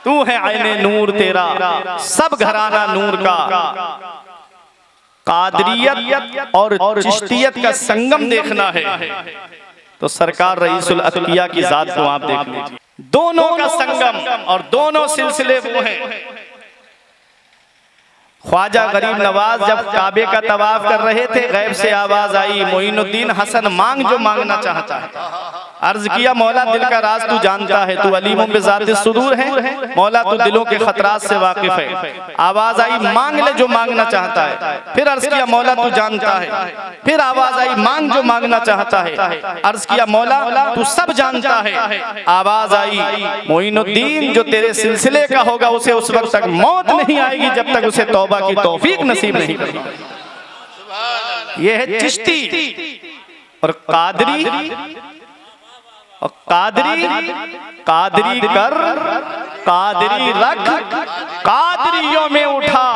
तू है आईने नूर तेरा, सब घराना नूर का। कादरियत और चिश्तियत का संगम देखना है तो सरकार रईसुल अतकिया की जात को आप देख लीजिए। दोनों का संगम और दोनों सिलसिले वो हैं। ख्वाजा गरीब नवाज जब काबे का तवाफ कर रहे थे, गैब से आवाज आई, मोइनुद्दीन हसन मांग जो मांगना चाहता है। अर्ज किया, मौला दिल का राज तू जानता है, तू अलीमुम बिज़ातिस सुदूर है, मौला तू दिलों के खतरात से वाकिफ है। आवाज आई, मांग ले जो मांगना चाहता है। फिर अर्ज किया, मौला तू जानता है। फिर आवाज आई, मांग जो मांगना चाहता है। अर्ज किया, मौला तू सब जानता है। आवाज आई, मोइनुद्दीन जो तेरे सिलसिले का होगा उसे उस वक्त तक मौत नहीं आएगी जब तक उसे तौबा की तौफीक नसीब नहीं होगी। यह है चिश्ती और कादरी। और कादरी कर, कादरी रख, कादरियों में उठा,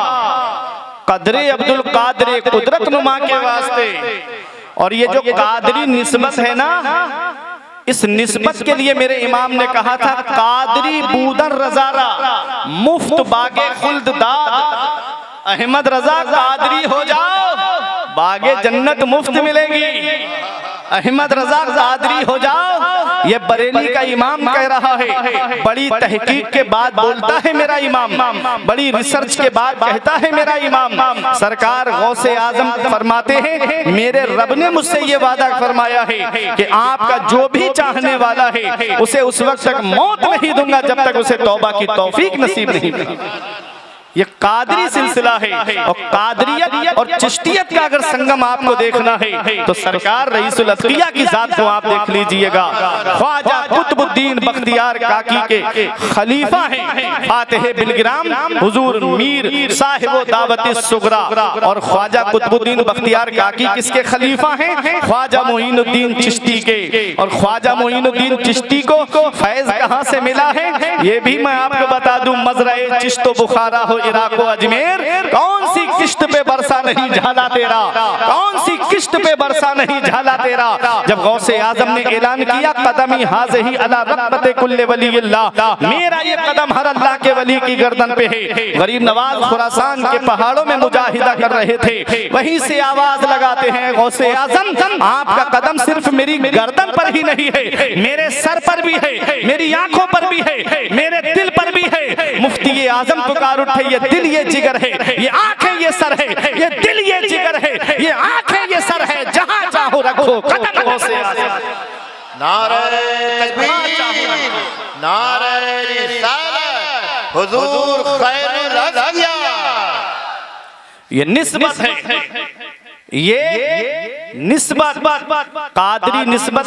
कदरे अब्दुल कादरे कुदरत नुमा के वास्ते। और ये जो कादरी निस्बत है ना, इस निस्बत के लिए मेरे इमाम ने कहा था, कादरी बूदर रजारा मुफ्त बागे खुल्द दाद। अहमद रजा कादरी हो जाओ, बागे जन्नत मुफ्त मिलेगी। अहमद रजा कादरी हो जाओ, ये बरेली का इमाम कह रहा है। बड़ी तहकीक के बाद बोलता है मेरा इमाम, बड़ी रिसर्च के बाद कहता है मेरा इमाम। सरकार गौसे आजम फरमाते हैं, मेरे रब ने मुझसे ये वादा फरमाया है कि आपका जो भी चाहने वाला है उसे उस वक्त तक मौत नहीं दूंगा जब तक उसे तौबा की तौफीक नसीब नहीं होगी। ये कादरी सिलसिला है। और कादरियत और चिश्तियत का अगर संगम आपको देखना है तो सरकार रईसुल अतकिया की जात को आप देख लीजिएगा। ख्वाजा कुतुबुद्दीन बख्तियार काकी के खलीफा हैं फातिह बिलगिराम हुजूर मीर साहिब दावत सुगरा। और ख्वाजा कुतुबुद्दीन बख्तियार काकी किसके खलीफा हैं? ख्वाजा मोइनुद्दीन चिश्ती के। और ख्वाजा मोइनुद्दीन चिश्ती को फैज कहां से मिला है ये भी मैं आपको बता दूं। मजराए चिश्तो बुखारा हो इराको अजमेर, कौन सी किश्त पे बरसा नहीं झाला तेरा, कौन सी किश्त पे बरसा नहीं झाला तेरा। जब गौसे आजम ने ऐलान किया, कदमी हाज़िही अला रक़बते कुल्ले वलीइल्लाह, मेरा ये कदम हर अल्लाह के वली की गर्दन पे है। गरीब नवाज खुरासान के पहाड़ों में मुजाहिदा कर रहे थे, वहीं से आवाज लगाते हैं, गौसे आजम आपका कदम सिर्फ मेरी गर्दन पर ही नहीं है, मेरे सर पर भी है, मेरी आंखों पर भी है, मेरे दिल पर भी है। मुफ्ती आजम पुकार उठे, ये दिल ये जिगर है, ये आंखें ये सर है, ये दिल ये जिगर है, ये आंखें ये सर है, जहां चाहो रखो कदम गौसे आजम। नारे तकबीर, नारे रिसालत, हुजूर खैरुल अज़किया। ये निस्बत है, ये निस्बत कादरी निस्बत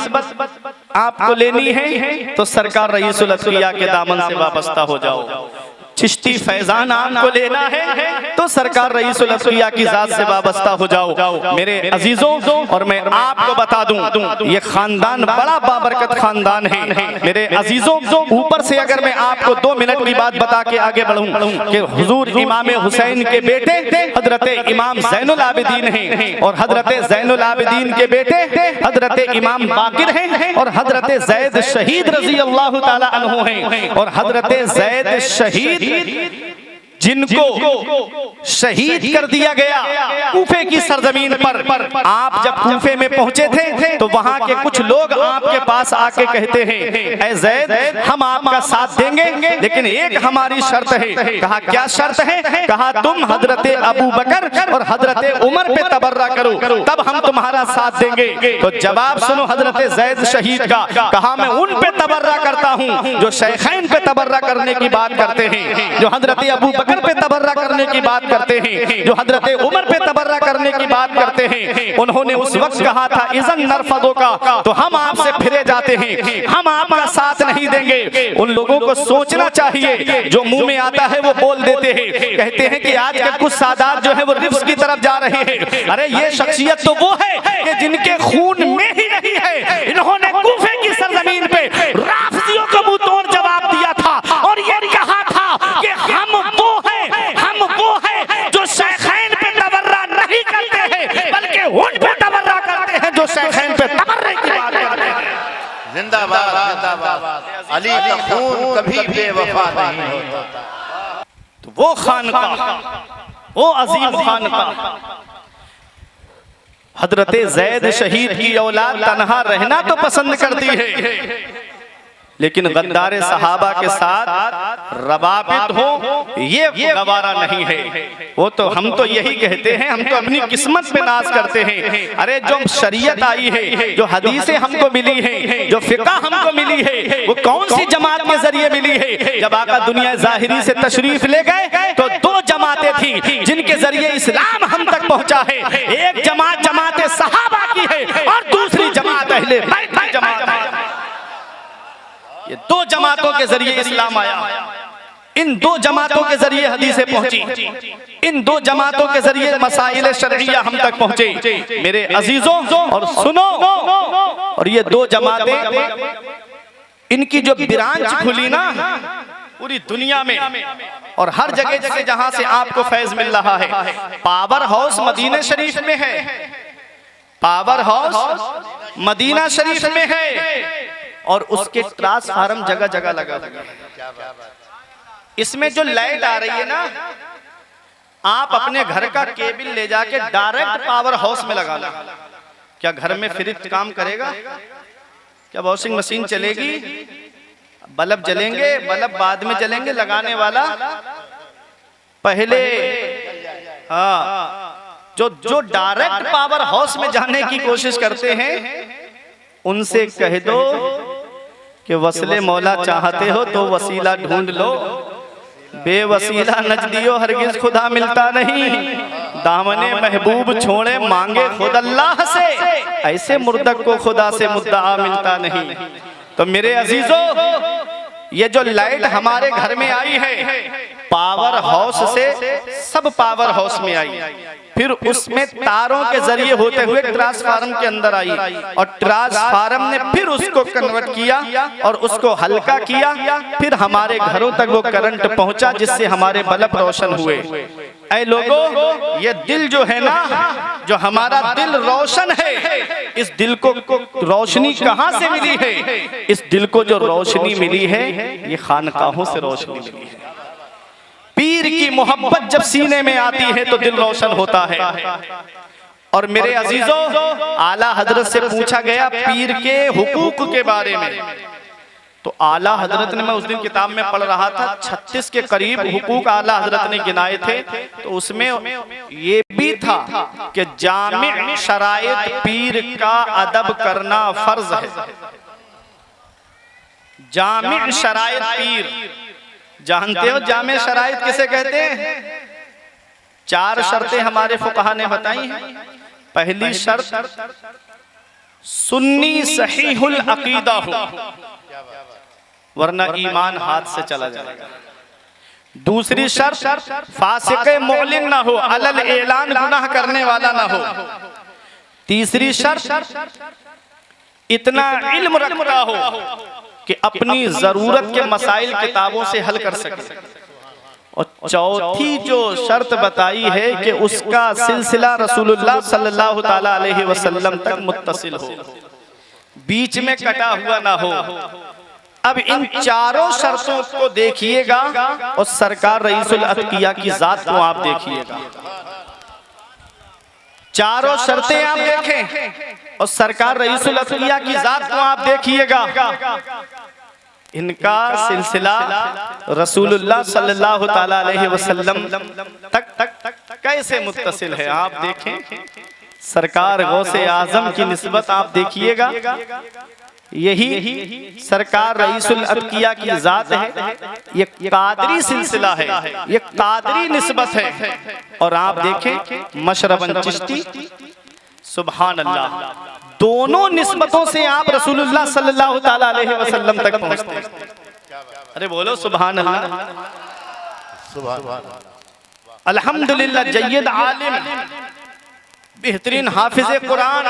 आपको लेनी है तो सरकार रईसुल अतकिया के दामन से वाबस्ता हो जाओ। चिश्ती फैजान आपको लेना है तो सरकार रईसुल अतकिया की जात से वाबस्ता हो जाओ। मेरे अजीजों, और मैं आपको बता दूं ये खानदान बड़ा बाबरकत खानदान है। मेरे अजीजों, ऊपर से अगर मैं आपको 2 मिनट की बात बता के आगे बढ़ूं कि हुजूर इमाम हुसैन के बेटे हजरत इमाम ज़ैनुल आबिदीन हैं, और हजरत ज़ैनुल आबिदीन के बेटे हजरत इमाम बाकिर हैं, और हजरत ज़ैद शहीद रज़ी अल्लाह ताला अन्हु हैं। और हजरत ज़ैद शहीद जिनको शहीद कर दिया गया कूफे की सरजमीन पर, आप जब कूफे में पहुंचे थे तो वहां के कुछ लोग आपके पास आके कहते हैं, ऐ ज़ैद हम आपका साथ देंगे लेकिन एक हमारी शर्त है। कहा क्या शर्त है? कहा तुम हजरत अबू बकर और हजरत उमर पे तबर्रा करो तब हम तुम्हारा साथ देंगे। तो जवाब सुनो हजरत ज़ैद शहीद का। कहा मैं उन पे तबर्रा करता हूं जो शैखैन पे तबर्रा करने की बात करते हैं, जो हजरत अबू बकर पे तबर्रा करने की बात करते हैं, जो हजरत उमर पे तबर्रा करने की बात करते हैं। उन्होंने उस वक्त कहा था इज़न नरफदो का, तो हम आपसे फिरे जाते हैं, हम आपका साथ नहीं देंगे। उन लोगों को सोचना चाहिए, जो मुंह में आता है वो बोल देते हैं। कहते हैं कि आज के कुछ सादात जो है वो रिफ्स की तरफ जा रहे हैं। अरे ये शख्सियत तो वो है कि जिनके खून में ही नहीं है। इन्होंने कूफे की सरजमीन पे राफिजियों को मुंह तोड़ जवाब दिया था और ये कहा था कि हम वो है जो शैखैन पे तबर्रा नहीं करते हैं बल्कि उन पे तबर्रा करते हैं जो शैखैन पे तबर्रे की बात करते हैं। जिंदाबाद जिंदाबाद अली खून कभी बेवफा नहीं होता। तो वो खानका, वो अजीम खानका, हजरत जैद शहीद की औलाद तन्हा रहना तो पसंद करती है, लेकिन गद्दार सहाबा के साथ रवाबित हो ये गवारा नहीं है। वो तो हम तो यही कहते हैं, हम तो अपनी किस्मत पे नाज करते हैं। अरे जो शरीयत आई है, जो हदीसें हमको मिली हैं, जो फिक़्ह हमको मिली है, वो कौन सी जमात के जरिए मिली है? जब आका दुनिया ज़ाहिरी से तशरीफ ले गए तो दो जमातें थी जिनके जरिए इस्लाम हम तक पहुंचा है। एक जमात जमात सहाबा की है और दूसरी जमात अहले बैत की जमात है। ये दो जमातों के जरिए इस्लाम आया, इन दो जमातों के जरिए हदीसें पहुंची, इन दो जमातों के जरिए मसाइल शरइया हम तक पहुंचे। मेरे अजीजों और सुनो, और ये दो जमातें, इनकी जो ब्रांच खुली ना पूरी दुनिया में और हर जगह जगह जहां से आपको फैज मिल रहा है, पावर हाउस मदीना शरीफ में है, पावर हाउस मदीना शरीफ में है, और उसके ट्रांसफार्मर जगह जगह लगा हुआ है। इसमें जो लाइट आ रही है ना, आप अपने घर का केबल ले जाके डायरेक्ट पावर हाउस में लगा लो। क्या घर में फ्रिज काम करेगा? क्या वॉशिंग मशीन चलेगी? बल्ब जलेंगे? बल्ब बाद में जलेंगे, लगाने वाला पहले। हाँ, जो डायरेक्ट पावर हाउस में जाने की कोशिश करते हैं, उनसे कह दो कि वसले मौला चाहते हो तो वसीला ढूंढ लो, बेवसीला नजदियो हरगिज खुदा मिलता नहीं। दामने महबूब छोड़े मांगे खुद अल्लाह से, ऐसे मुर्दक को खुदा से मुद्दा मिलता नहीं। तो मेरे अजीजों, ये जो लाइट हमारे घर में आई है, पावर हाउस से सब पावर हाउस में आई, फिर उसमें तारों के जरिए होते हुए ट्रांसफार्मर के अंदर आई, और ट्रांसफार्मर ने फिर उसको कन्वर्ट किया और उसको हल्का किया, फिर हमारे घरों तक वो करंट पहुंचा, जिससे हमारे बल्ब रोशन हुए। ऐ लोगों, ये दिल जो है ना, जो हमारा दिल रोशन है, इस दिल को रोशनी कहां से मिली है? इस दिल को जो रोशनी मिली है, ये खानकाहों से रोशनी मिली है। पीर की मोहब्बत जब सीने में आती है तो दिल रोशन होता है। और मेरे अजीजों, आला हजरत से पूछा गया पीर के हुकूक के बारे में, तो आला हजरत ने, मैं उस दिन किताब में पढ़ रहा था, 36 के करीब हुकूक आला हजरत ने गिनाए थे। तो उसमें ये भी था कि जामिअ शराइत पीर का अदब करना फर्ज है। जामिअ शराइत पीर, जानते हो जामे शराइत किसे कहते हैं? 4 शर्तें हमारे फुकहा ने बताई हैं। पहली शर्त, सुन्नी सहीहुल अकीदा हो, वरना ईमान हाथ से चला जाएगा। दूसरी शर्त, फासिक़े मुअलिन ना हो, अलल ऐलान गुनाह करने वाला ना हो। तीसरी शर्त, इतना इल्म रखता हो कि अपनी जरूरत के मसाइल किताबों से हल कर सके। और चौथी जो शर्त बताई है कि उसका सिलसिला रसूलुल्लाह सल्लल्लाहु ताला अलैहि वसल्लम तक मुत्तसिल हो, बीच में कटा हुआ ना हो। अब इन चारों शर्तों को देखिएगा और सरकार रईसुल अतकिया की जात को आप देखिएगा। चारों शर्तें आप देखें और सरकार रईसुल अतकिया की जात को आप देखिएगा। इनका सिलसिला रसूलुल्लाह सल्लल्लाहु ताला अलैहि वसल्लम तक कैसे मुत्तसिल है, आप देखें। सरकार गौसे आजम की निस्बत आप देखिएगा, यही सरकार रईसुल अतकिया की जात है। ये कादरी सिलसिला है, ये कादरी निस्बत है। और आप देखें मशरबन चिश्ती, सुभान अल्लाह, दोनों निस्बतों से आप रसूलुल्लाह सल्लल्लाहु ताला अलैहि वसल्लम तक पहुंचते हैं। अरे बोलो सुभान अल्लाह, अल्हम्दुलिल्लाह। जय्यद आलिम, बेहतरीन हाफिज़े कुरान,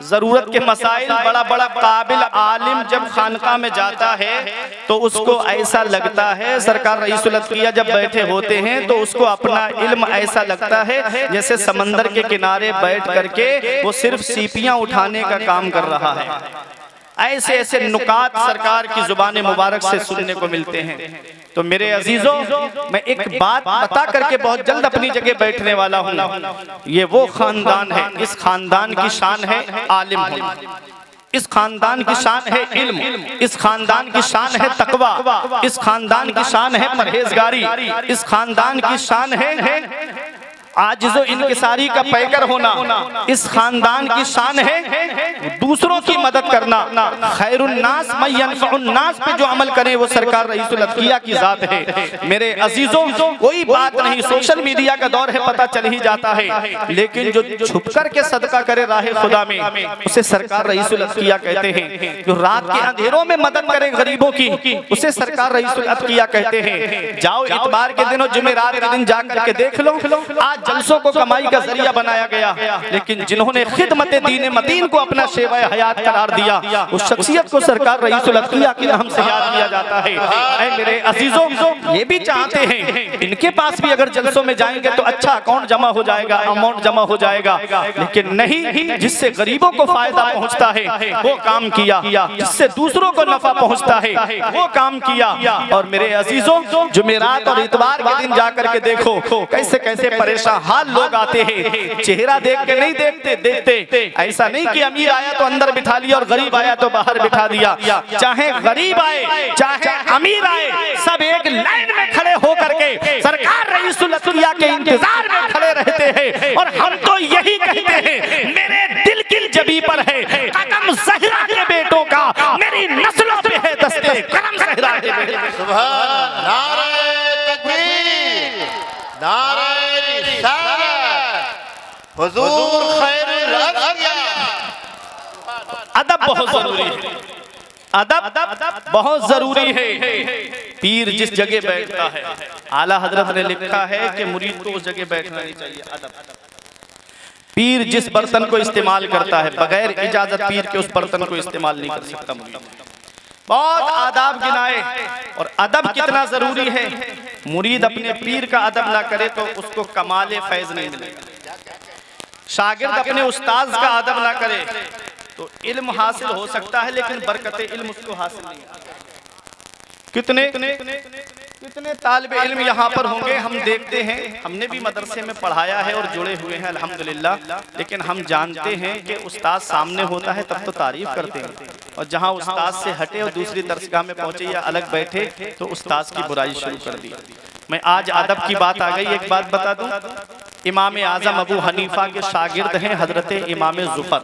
जरूरत के मसाइल, बड़ा बड़ा काबिल आलिम जब खानका में जाता है तो उसको ऐसा लगता है, सरकार रईसुल अतकिया जब बैठे होते हैं तो उसको अपना इल्म ऐसा लगता है जैसे समंदर के किनारे बैठ करके वो सिर्फ सीपियां उठाने का काम कर रहा है। ऐसे ऐसे नुकात सरकार की जुबान मुबारक से सुनने को मिलते हैं। तो मेरे अजीजों, मैं एक बात बता करके बहुत जल्द अपनी जगह बैठने वाला हूँ। ये वो खानदान है, इस खानदान की शान है आलिम होना, इस खानदान की शान है इल्म, इस खानदान की शान है तकवा, इस खानदान की शान है परहेजगारी, इस खानदान की शान है आजिज़ो इनकिसारी का पैकर होना, इस खानदान की शान है दूसरों की मदद करना। खैरुन्नास मन यनफउन्नास पे जो अमल करे वो सरकार रईसुल अदकिया की जात है। मेरे अजीजों, कोई बात नहीं, सोशल मीडिया का दौर है, पता चल ही जाता है, लेकिन जो छुप कर के सदका करे राहे खुदा में, उसे सरकार रईसुल अदकिया कहते हैं। जो रात के अंधेरों में मदद करे गरीबों की, उसे सरकार रईसुल अदकिया कहते हैं। जाओ इतवार के दिन और जुमेरात के दिन जा करके देख लो, आज जलसों को कमाई का जरिया बनाया गया, लेकिन जिन्होंने खिदमत दीन मतीन को अपना शेवा हयात करार दिया, उस शख्सियत को सरकार रईसुल अदकिया के नाम से याद किया जाता है। ऐ मेरे अजीजों, ये भी चाहते हैं इनके पास भी अगर जलसों में जाएंगे तो अच्छा अकाउंट जमा हो जाएगा, अमाउंट जमा हो जाएगा, लेकिन नहीं, जिससे गरीबों को फायदा पहुंचता है वो काम किया, जिससे दूसरों को नफा पहुंचता है वो काम किया। और मेरे अजीजों, जुमेरात और इतवार के दिन जाकर के देखो कैसे कैसे परेशान हाल लोग आते हैं, चेहरा देख के नहीं देखते। ऐसा नहीं कि अमीर आया तो अंदर बिठा लिया और गरीब आया तो बाहर बिठा दिया। चाहे गरीब आए चाहे अमीर आए, सब एक लाइन में खड़े होकर के सरकार रईसुल अदकिया के इंतजार में खड़े रहते हैं। और हम तो यही कहते हैं, मेरे दिल की जबी पर है कदम ज़हरा के बेटों का, मेरी नस्लों पे है दस्ते कदम ज़हरा के बेटों। सुभान, नारे तकबीर, नारे हुजूर खैरुल अदकिया। अदब बहुत जरूरी है, अदब बहुत जरूरी है। पीर जिस जगह बैठता है, आला हजरत ने लिखा है कि मुरीद को उस जगह बैठना नहीं चाहिए। अदब, पीर जिस बर्तन को इस्तेमाल करता है, बगैर इजाजत पीर के उस बर्तन को इस्तेमाल नहीं कर सकता मुरीद। बहुत आदाब गिनाए, और अदब कितना जरूरी है। मुरीद अपने पीर का अदब ना करे तो उसको कमाले फैज नहीं मिलेगा। शागिर्द अपने उस्ताद का अदब ना करे तो इल्म हासिल हो सकता है, लेकिन बरकते इल्म उसको हासिल नहीं होगा। कितने तालिबे इल्म यहाँ पर होंगे, हम देखते हैं, हमने भी मदरसे में पढ़ाया है और जुड़े हुए हैं अल्हम्दुलिल्लाह, लेकिन हम जानते हैं कि उस्ताद सामने होता है तब तो तारीफ करते हैं, और जहाँ उस्ताद से हटे और दूसरी दरसगाह में पहुंचे या अलग बैठे तो उस्ताद की बुराई शुरू कर दी। मैं आज अदब की बात आ गई, एक बात बता दूं, इमाम आजम अबू हनीफा के शागिर्द हैं हजरत इमाम जुफर।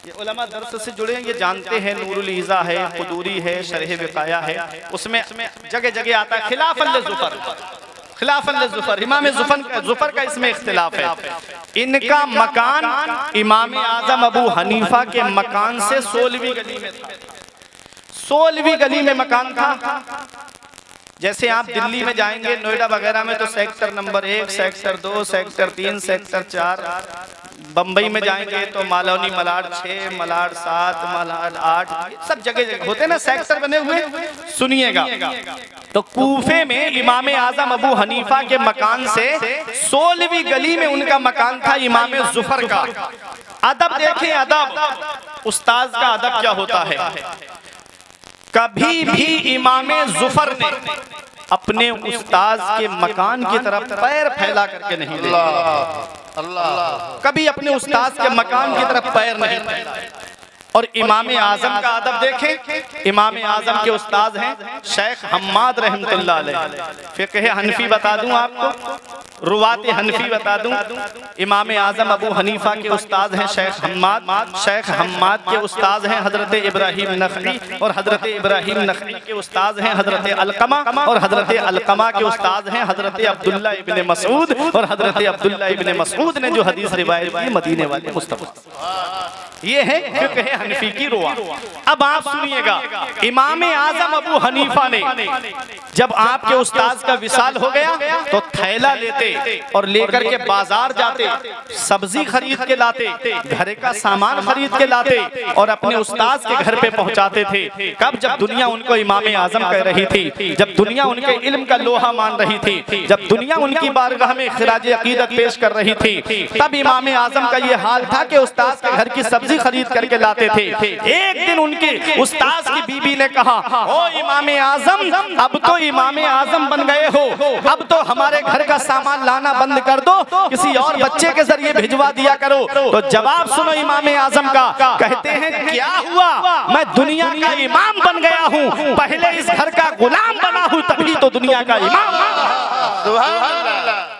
ये उलमा दर्स से जुड़े हैं, ये जानते हैं, नूरुल ईज़ा है, खुदूरी है, शरह विकाया है, उसमें जगह जगह आता है खिलाफन जुफर, खिलाफन जुफर। इमाम जुफर का इसमें इख्तिलाफ है। इनका मकान इमाम आजम अबू हनीफा के मकान से 16वीं गली में था। 16वीं गली में मकान था। जैसे आप दिल्ली में जाएंगे, नोएडा वगैरह में, तो sector number 1, sector 2, sector 3, sector 4, Bombay में जाएंगे तो मालौनी मलाड 6, मलाड 7, मलाड 8, सब जगह होते ना सेक्टर बने हुए। सुनिएगा, तो कूफे में इमाम आजम अबू हनीफा के मकान से 16वीं गली में उनका मकान था इमाम जुफर का। अदब देखें, अदब, उस्ताद का अदब क्या होता है। कभी भी इमाम जुफर ने अपने उस्ताद के मकान की तरफ पैर फैला करके नहीं देखा। अल्लाह, कभी अपने उस्ताद के मकान की तरफ पैर नहीं फैला। और इमाम आजम का अदब देखें, इमाम आजम के उस्ताद हैं शेख हम्माद रहमतुल्लाह अलैह। फिक़्ह हनफी बता दूं आपको, रुवात हनफी बता दूं, इमाम आजम अबू हनीफा के उस्ताद हैं शेख हम्माद। शेख हम्माद के उस्ताद हैं हजरत इब्राहिम नखई, और हजरत इब्राहिम नखई के उस्ताद हैं हजरत अलकमा, और हजरत अलकमा के उस्ताद हैं हजरत अब्दुल्ला इब्ने मसूद, और हजरत अब्दुल्ला इब्ने मसूद ने जो हदीस रिवायत की मदीने वाले मुस्तफा। ये है फिक़्ह हनफी की रुआ। अब आप सुनिएगा, इमाम आजम अबू हनीफा ने जब आपके उस्ताद का विसाल हो गया तो थैला लेते और लेकर के बाजार जाते, सब्जी खरीद के लाते, घर का सामान खरीद के लाते और अपने उस्ताद के घर पे पहुंचाते थे। कब? जब दुनिया उनको इमाम आजम कह रही थी, जब दुनिया उनके इल्म का लोहा मान रही थी, जब दुनिया उनकी बारगाह में खिराज अकीदत पेश कर रही थी, तब इमाम आजम का ये हाल था कि उस्ताद के घर की सब्जी खरीद करके लाते थे। एक दिन उनके उस्ताद की बीबी ने कहा, ओ इमाम आजम, अब तो इमाम आजम बन गए हो, अब तो हमारे घर का सामान लाना बंद कर दो, किसी और बच्चे के जरिए भिजवा दिया करो। तो जवाब सुनो इमाम आजम का, कहते हैं क्या हुआ, मैं दुनिया का इमाम बन गया हूँ, पहले इस घर का गुलाम बना हूँ तभी तो दुनिया का इमाम। सुभान अल्लाह।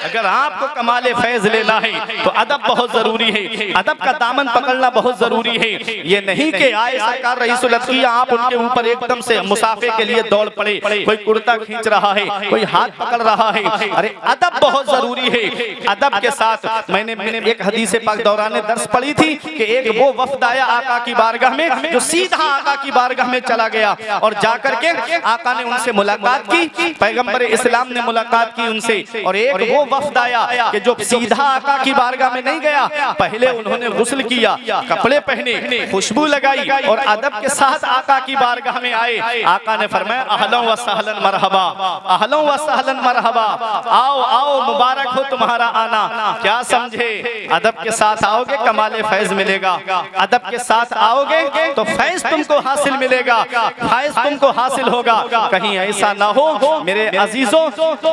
अगर आपको कमाले फैज लेना है तो अदब बहुत जरूरी है, अदब का दामन पकड़ना बहुत जरूरी है। ये नहीं कि आए सरकार रईसुल अदकिया, आप उनके ऊपर एकदम से मुसाफे के लिए दौड़ पड़े, कोई कुर्ता खींच रहा है, कोई हाथ पकड़ रहा है। अरे अदब बहुत जरूरी है। अदब के साथ मैंने एक हदीस पाक दौरान दर्स पढ़ी थी कि एक वो वफ्द आया आका की बारगाह में, जो सीधा आका की बारगाह में चला गया और जाकर के आका ने उनसे मुलाकात की, पैगंबर इस्लाम ने मुलाकात की उनसे। और एक वो वफ्द आया कि जो सीधा आका की बारगाह में नहीं गया, पहले उन्होंने गुस्ल किया, कपड़े पहने, खुशबू लगाई और अदब के साथ आका की बारगाह में आए। आका ने फरमाया, अहलन व सहलन मरहबा, अहलन व सहलन मरहबा, आओ आओ मुबारक हो तुम्हारा आना। क्या समझे? अदब के साथ आओगे कमाले फैज मिलेगा, अदब के साथ आओगे तो फैज तुमको हासिल मिलेगा, फैज तुमको हासिल होगा। कहीं ऐसा ना हो मेरे अजीजों,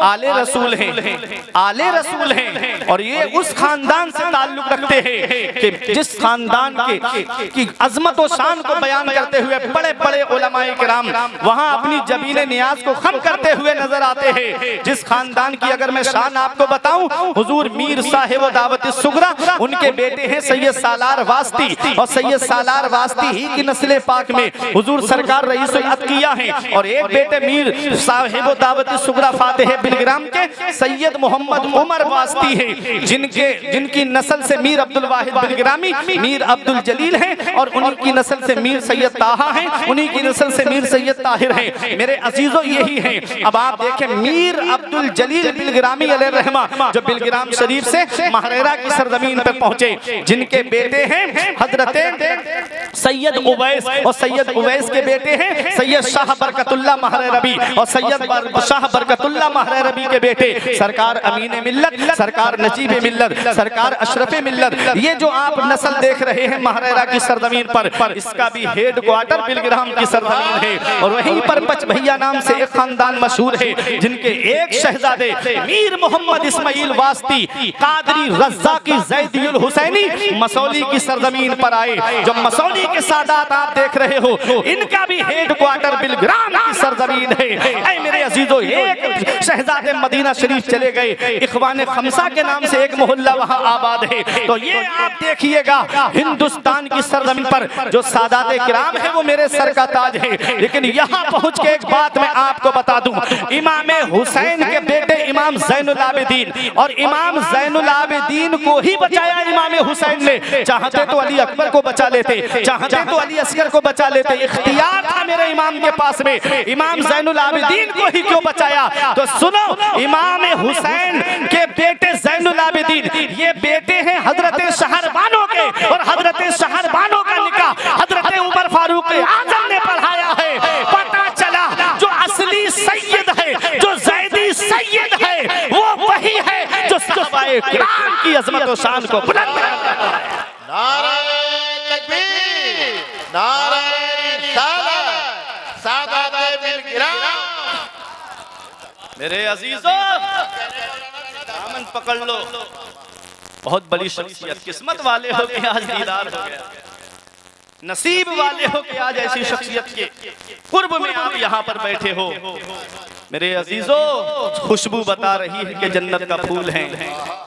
आले रसूल हैं, आले रसूल हैं और ये उस खानदान से ताल्लुक रखते हैं कि जिस खानदान की अजमत और शान को बयान करते हुए बड़े बड़े उलमाए किराम वहां अपनी जबीन नियाज को खम करते हुए नजर आते हैं। जिस खानदान की अगर मैं शान आपको बताऊं, हुजूर मीर साहिब दावत सुगरा, उनके बेटे हैं सैयद सालार वास्ती, और सैयद सालार वास्ती ही की नस्ल पाक में हुजूर सरकार रईसुल अदकिया हैं। और एक बेटे मीर साहिब दावत सुगरा फातिह बिलग्राम के सैयद मोहम्मद उमर वास्ती है, जिनकी नस्ल से मीर अब्दुल वाहिद बिलग्रामी, मीर अब्दुल जलील हैं, और उनकी नस्ल से मीर सैयद ताहा हैं, उन्हीं की नस्ल से मीर सैयद ताहिर हैं। मेरे अजीजों यही हैं। अब आप देखें, मीर अब्दुल जलील बिलग्रामी अलैहिर्रहमा जो बिलग्राम शरीफ से महरेरा की सरजमीन पर पहुंचे, जिनके बेटे हैं हजरत सैयद उवैस, और सैयद उवैस के बेटे हैं सैयद शाह बरकतुल्लाह महरेरबी, और सैयद शाह बरकतुल्लाह महरेरबी के बेटे सरकार अमीन मिल्लत, सरकार नजीब मिल्लत, सरकार अशरफ मिल्लत। ये जो आप नस्ल देख रहे हैं महरेरा की सरजमीन पर, इसका भी हेड क्वार्टर बिलग्राम की सरजमीन है। और वहीं पर पच भैया नाम से एक खानदान मशहूर है, जिनके एक शहजादे मीर मोहम्मद इस्माइल वास्ती कादरी रज़्ज़ाकी ज़ैदियुल हुसैनी मसौली की सरजमीन पर आए। जो मसौली के सादात आप देख रहे हो, इनका भी हेड क्वार्टर बिलग्राम की सरजमीन है। ऐ मेरे अजीजों, एक शहजादे मदीना शरीफ चले गए, इखवाने खमसा के नाम से एक मोहल्ला वहां आबाद है। तो ये आप देखिएगा, हिंदुस्तान की सरजमीन पर जो सादाते किराम है वो मेरे सर का ताज है। लेकिन यहाँ पहुंच के एक बात मैं आपको बता दूं, इमाम हुसैन के बेटे इमाम ज़ैनुल आबिदीन, और इमाम ज़ैनुल आबिदीन को ही बचाया इमाम हुसैन ने। चाहते तो अली अकबर को बचा लेते, चाहते तो अली असगर को बचा लेते, इख्तियार था मेरे इमाम के पास में, इमाम ज़ैनुल आबिदीन को ही क्यों बचाया? तो सुनो, इमाम हुसैन के बेटे ज़ैनुल आबिदीन, ये बेटे हैं हजरत शहरबानो के, और हजरत शहरबानो का निकाह हजरत उमर फारूक आजम ने पढ़ाया है। पता चला जो असली सैयद है, जो ज़ैदी सैयद है, वो वही है जो सहाबाए किराम की अज़मत और शान को बुलंद करता है। नारे तकबीर, नारे रिसालत, सादाते बिलग्राम। मेरे अजीजों, दामन पकड़ लो, बहुत बड़ी शख्सियत, किस्मत वाले हो के आज दीदार हो गया, नसीब वाले हो के आज ऐसी शख्सियत के कुर्ब में आप यहाँ पर बैठे हो। मेरे अजीजों, खुशबू बता रही है कि जन्नत का फूल है,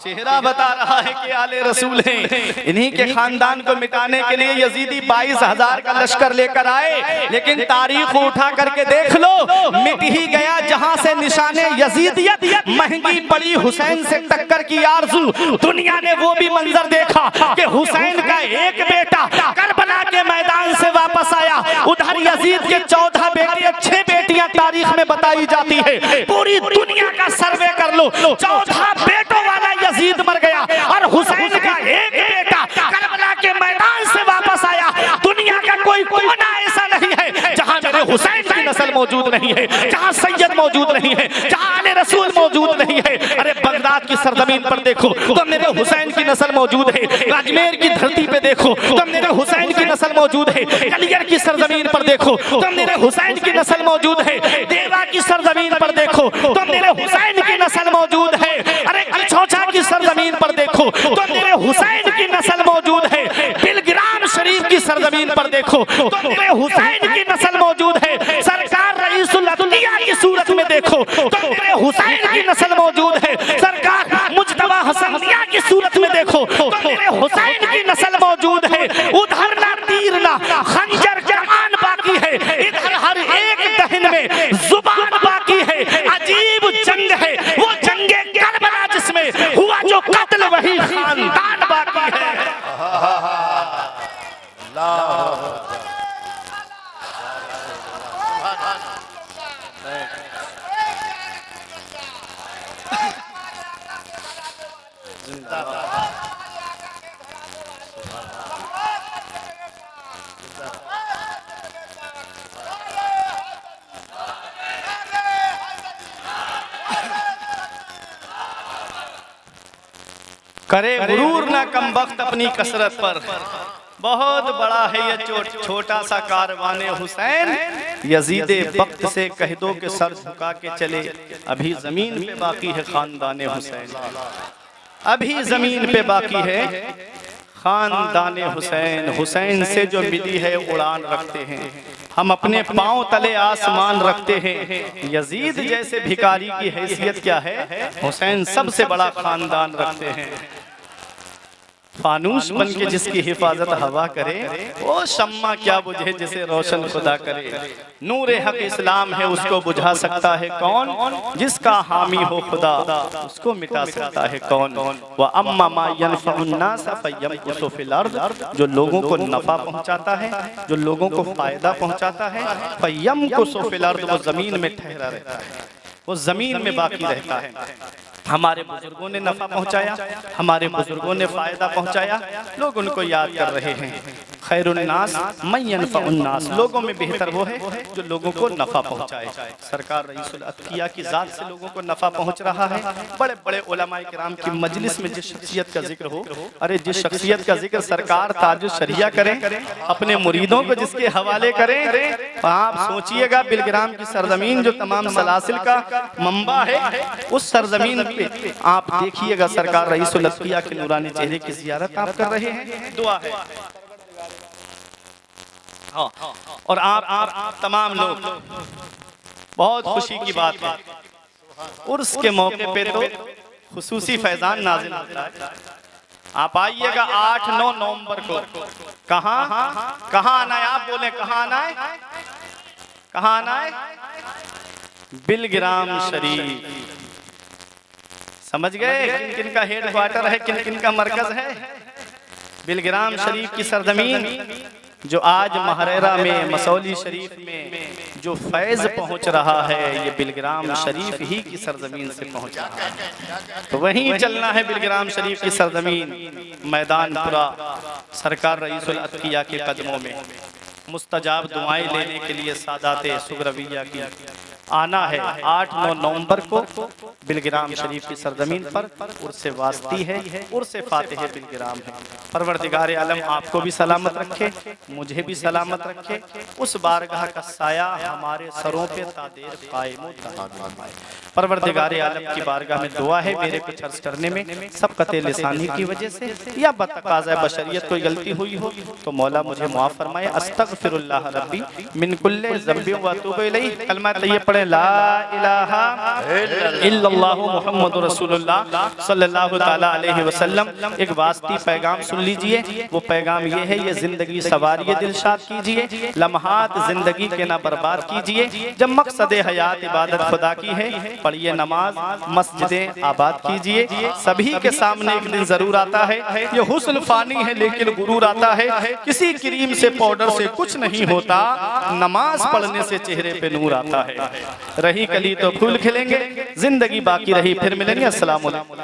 चेहरा बता रहा है कि आले रसूल हैं। इन्हीं के खानदान को मिटाने के लिए यजीदी 22,000 का लश्कर लेकर आए, लेकिन तारीख उठा करके देख लो, मिट ही गया जहां से निशाने यजीदियत। महंगी पड़ी हुसैन से टक्कर की आरज़ू, दुनिया ने वो भी मंजर देखा कि हुसैन का एक बेटा करबला के मैदान से वापस आया। उधर यजीद के 14 बेटे, 6 बेटियां तारीख में बताई जाती है। पूरी दुनिया का सर्वे कर लो, 14 बेटों वाला यजीद मर गया और हुसैन का एक बेटा करबला के मैदान से वापस आया। दुनिया का कोई कोना ऐसा नहीं है जहां मेरे हुसैन की नस्ल मौजूद नहीं है, जहां सैयद मौजूद नहीं है, जहां आले रसूल मौजूद नहीं है। अरे बगदाद की सरजमीन पर देखो तो मेरे हुसैन की नस्ल मौजूद है। अजमेर की धरती पे देखो तो मेरे हुसैन की नस्ल मौजूद है। कलियर की सरजमीन पर देखो तो मेरे हुसैन की नस्ल मौजूद है। देवा की सरजमीन पर देखो तो मेरे हुसैन की नस्ल मौजूद है। अरे अलछौछा की सरजमीन पर देखो तो मेरे हुसैन की नस्ल मौजूद है। बिलग्राम शरीफ की सरजमीन पर देखो तो मेरे हुसैन की नस्ल मौजूद है। सरकार रईसुल अदलिया की सूरत में देखो तो मेरे हुसैन की नस्ल मौजूद है। सरकार मुज्तबा हसनिया की सूरत में देखो तो मेरे हुसैन की नस्ल मौजूद है। उधर ना तीर ना खंजर कमान बाकी है, इधर हर एक दहन में जुबान बाकी है। अजीब जंग है वो जंगे करबला जिसमें हुआ जो कत्ल वही खानदान बाकी है। करे गुरूर ना कम वक्त अपनी कसरत पर, बहुत बड़ा है ये छोटा सा कारवाने हुसैन। यजीदे वक्त से कह दो कि सर झुका के चले, अभी जमीन पे बाकी है खानदाने हुसैन, अभी जमीन पे बाकी है खानदाने हुसैन। हुसैन से जो मिली है उड़ान रखते हैं, हम अपने पांव तले आसमान रखते हैं। यजीद जैसे भिखारी की हैसियत क्या है, हुसैन सबसे बड़ा खानदान रखते हैं। फानूस बन के जिसकी हिफाजत हवा करे, वो शम्मा क्या बुझे जिसे रोशन खुदा करे। नूरे हक इस्लाम है उसको बुझा सकता है कौन, जिसका हामी हो खुदा उसको मिटा सकता है कौन। व अम्मा मा यनफउन नास फयमकुसु फिल अर्द, जो लोगों को नफा पहुंचाता है, जो लोगों को फायदा पहुंचाता है, फयमकुसु फिल अर्द, वो जमीन में ठहरा रहता है, वो जमीन में बाकी रहता है। हमारे बुजुर्गों ने नफा पहुंचाया, हमारे बुजुर्गों ने फायदा पहुंचाया, लोग उनको याद कर रहे हैं। खैरुन्नास मन यनफउन्नास, लोगों में बेहतर वो है जो लोगों को नफा पहुंचाए। सरकार रईसुल अत्किया की जात से लोगों को नफा पहुंच रहा है। बड़े बड़े उलमाए किराम की मजलिस में जिस शख्सियत का जिक्र हो, अरे जिस शख्सियत का जिक्र सरकार ताजुश शरिया करें, अपने मुरीदों को जिसके हवाले करें, आप सोचिएगा बिलग्राम की सरजमीन जो तमाम सलासिल का मंबा है, उस सरजमीन पे आप देखिएगा सरकार रईसुल अत्किया के नूरानी चेहरे की जियारत आप कर रहे हैं। दुआ है हाँ, और आप तमाम लोग, बहुत खुशी की बात है, उर्स के मौके पे तो खुसूसी फैजान नाज़िल होता है। आप आइएगा 8-9 नवंबर को। कहाँ आना है, आप बोले कहाँ आना है, कहाँ आना है? बिलग्राम शरीफ। समझ गए किन किन का हेड क्वार्टर है, किन किन का मरकज है? बिलग्राम शरीफ की सरजमीन जो आज महरेरा में, मसौली शरीफ में जो फैज़ पहुंच रहा है, ये बिलग्राम शरीफ ही की सरजमीन से पहुंच रहा है। तो वहीं चलना है बिलग्राम शरीफ की सरजमीन, मैदानपुरा, सरकार रईसुल अत्किया के कदमों में मुस्तजाब दुआएं लेने के लिए सादाते सुगरविया की आना है। 8-9 नवंबर को बिलग्राम शरीफ की सरजमीन पर उर्से वास्ती है, उर्से फातिह बिलग्राम है। परवरदिगार आलम आपको भी सलामत रखे, मुझे भी सलामत रखे, उस बारगाह का साया हमारे सरों पे तादेर कायम हो। परवरदिगार आलम की बारगाह में दुआ है, मेरे कुछ अर्ज करने में सबकत लिसानी की वजह से या बतकाज़ा बशरियत कोई गलती हुई हो तो मौला मुझे माफ़ फरमाए। अस्तगफिरुल्लाह रब्बी मिन कुल्लि ज़ंबिन व अतूबु इलैह। कलमा तय्यब पढ़े, ला इलाहा इल्लल्लाहु मुहम्मदुर रसूलुल्लाह सल्लल्लाहु ताला अलैहि वसल्लम। एक वास्ती पैगाम सुन लीजिए। वो पैगाम ये है, ये जिंदगी सवारिए दिलशाद कीजिए, लम्हात जिंदगी के ना बर्बाद कीजिए। जब मकसद हयात इबादत खुदा की है, पढ़िए नमाज, मस्जिदें आबाद कीजिए। सभी के सामने एक दिन जरूर आता है, ये हुस्न फानी है लेकिन गुरूर आता है। किसी क्रीम से पाउडर से कुछ नहीं होता, नमाज पढ़ने से चेहरे पे नूर आता है। रही कली तो फूल खिलेंगे, जिंदगी बाकी रही फिर मिलेंगे। अस्सलाम वालेकुम।